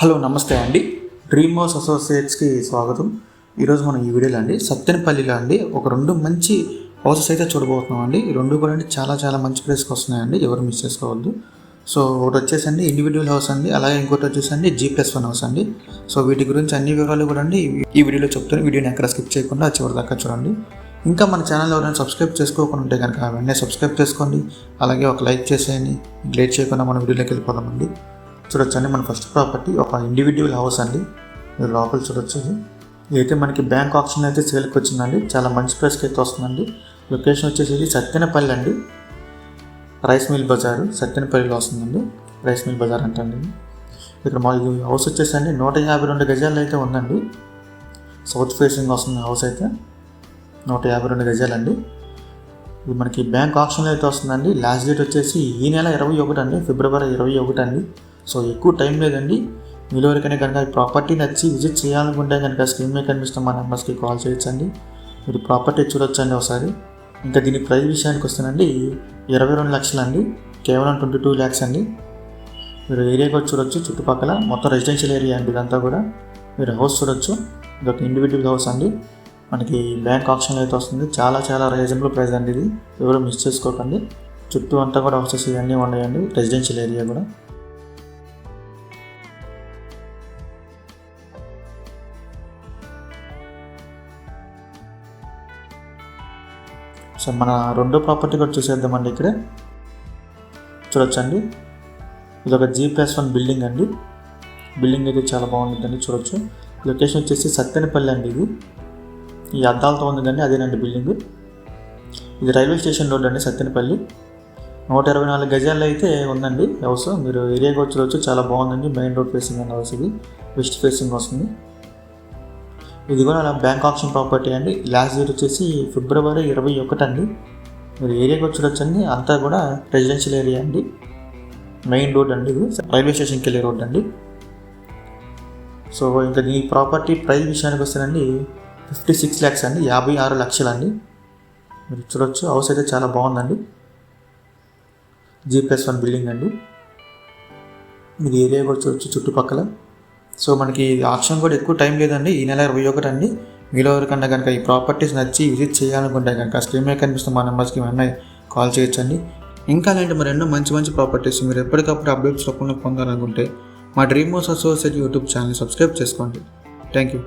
Hello నమస్తే అండి. Dream house అసోసియేట్స్కి స్వాగతం. ఈరోజు మనం ఈ వీడియోలో అండి సత్తెనపల్లిలో అండి ఒక రెండు మంచి హౌసెస్ అయితే చూడబోతున్నాం అండి. ఈ రెండు కూడా అండి చాలా మంచి ప్లేస్కి వస్తున్నాయండి, ఎవరు మిస్ చేసుకోవద్దు. సో ఒకటి వచ్చేసండి ఇండివిజువల్ హౌస్ అండి, అలాగే ఇంకోటి వచ్చేసండి G+1 హౌస్ అండి. సో వీటి గురించి అన్ని వివరాలు కూడా అండి ఈ వీడియోలో చెప్తాను. వీడియోని ఎక్కడ స్కిప్ చేయకుండా చివరి దాకా చూడండి. ఇంకా మన ఛానల్ ఎవరైనా సబ్స్క్రైబ్ చేసుకోకుండా ఉంటే కనుక వెంటనే సబ్స్క్రైబ్ చేసుకోండి, అలాగే ఒక లైక్ చేసేయండి. లేట్ చేయకుండా మన వీడియోలోకి వెళ్ళిపోదామండి. చూడొచ్చండి, మన ఫస్ట్ ప్రాపర్టీ ఒక ఇండివిజువల్ హౌస్ అండి. మీరు లోపల చూడొచ్చు. ఇదైతే మనకి బ్యాంక్ ఆప్షన్ అయితే సేల్కి వచ్చిందండి. చాలా మంచి ప్రైస్కి అయితే వస్తుందండి. లొకేషన్ వచ్చేసి సత్తెనపల్లి అండి, రైస్ మిల్ బజారు సత్తెనపల్లిలో వస్తుందండి. రైస్ మిల్ బజార్ అంటండి. ఇక్కడ మా ఇది హౌస్ వచ్చేసండి 152 గజాలు అయితే ఉందండి. సౌత్ ఫేసింగ్ వస్తుంది హౌస్ అయితే 152 గజాలండి. ఇది మనకి బ్యాంక్ ఆప్షన్లో అయితే వస్తుందండి. లాస్ట్ డేట్ వచ్చేసి ఈ నెల 21 అండి, ఫిబ్రవరి 21 అండి. సో ఎక్కువ టైం లేదండి. మీలో ఎవరికైనా కనుక ఈ ప్రాపర్టీ నచ్చి విజిట్ చేయాలనుకుంటే కనుక స్క్రీన్ మీద కనిపిస్తున్న మా నెంబర్స్కి కాల్ చేయొచ్చండి. మీరు ప్రాపర్టీ చూడొచ్చండి ఒకసారి. ఇంకా దీని ప్రైస్ విషయానికి వస్తుందండి 22 లక్షలు అండి, కేవలం 22 lakhs అండి. మీరు ఏరియా కూడా చూడొచ్చు, చుట్టుపక్కల మొత్తం రెసిడెన్షియల్ ఏరియా అండి ఇదంతా కూడా. మీరు హౌస్ చూడొచ్చు. ఇది ఒక ఇండివిజువల్ హౌస్ అండి, మనకి బ్యాంక్ ఆప్షన్లో అయితే వస్తుంది. చాలా రీజనబుల్ ప్రైస్ అండి. ఇది ఎవరు మిస్ చేసుకోకండి. చుట్టూ అంతా కూడా హౌసెస్ ఇవన్నీ ఉన్నాయండి, రెసిడెన్షియల్ ఏరియా కూడా. సో మన రెండో ప్రాపర్టీ కూడా చూసేద్దామండి. ఇక్కడ చూడొచ్చండి, ఇది ఒక G+1 బిల్డింగ్ అండి. బిల్డింగ్ అయితే చాలా బాగుంటుందండి, చూడొచ్చు. లొకేషన్ వచ్చేసి సత్తెనపల్లి అండి. ఇది ఈ అద్దాలతో ఉందండి, అదేనండి బిల్డింగ్. ఇది రైల్వే స్టేషన్ రోడ్ అండి, సత్తెనపల్లి. 124 గజాల్లో అయితే ఉందండి హౌస్. మీరు ఏరియా కూడా చూడొచ్చు, చాలా బాగుందండి. మెయిన్ రోడ్ ఫేసింగ్ అండి హౌస్. ఇది వెస్ట్ ఫేసింగ్ వస్తుంది. ఇది కూడా అలా బ్యాంక్ ఆప్షన్ ప్రాపర్టీ అండి. లాస్ట్ డేట్ వచ్చేసి ఫిబ్రవరి 21 అండి. మీరు ఏరియా కూడా చూడొచ్చండి, అంతా కూడా రెసిడెన్షియల్ ఏరియా అండి. మెయిన్ రోడ్ అండి, ఇది రైల్వే స్టేషన్కి వెళ్ళే రోడ్ అండి. సో ఇంకా ఈ ప్రాపర్టీ ప్రైస్ విషయానికి వస్తేనండి 56 lakhs అండి, 56 లక్షలు అండి. మీరు చూడొచ్చు, హౌస్ అయితే చాలా బాగుందండి. G+1 బిల్డింగ్ అండి. మీరు ఏరియా కూడా చూడొచ్చు చుట్టుపక్కల. సో మనకి ఆప్షన్ కూడా ఎక్కువ టైం లేదండి, ఈ నెల 21 అండి. మీలో ఎవరికన్నా కనుక ఈ ప్రాపర్టీస్ నచ్చి విజిట్ చేయాలనుకుంటే కనుక స్క్రీన్ మీద కనిపిస్తున్న మా నెంబర్స్కి వెంటనే కాల్ చేయొచ్చండి. ఇంకా అలాంటి మరెన్నో మంచి ప్రాపర్టీస్ మీరు ఎప్పటికప్పుడు అప్డేట్స్ రూపంలో పొందాలనుకుంటే మా dream house associate YouTube channel subscribe చేసుకోండి. Thank you.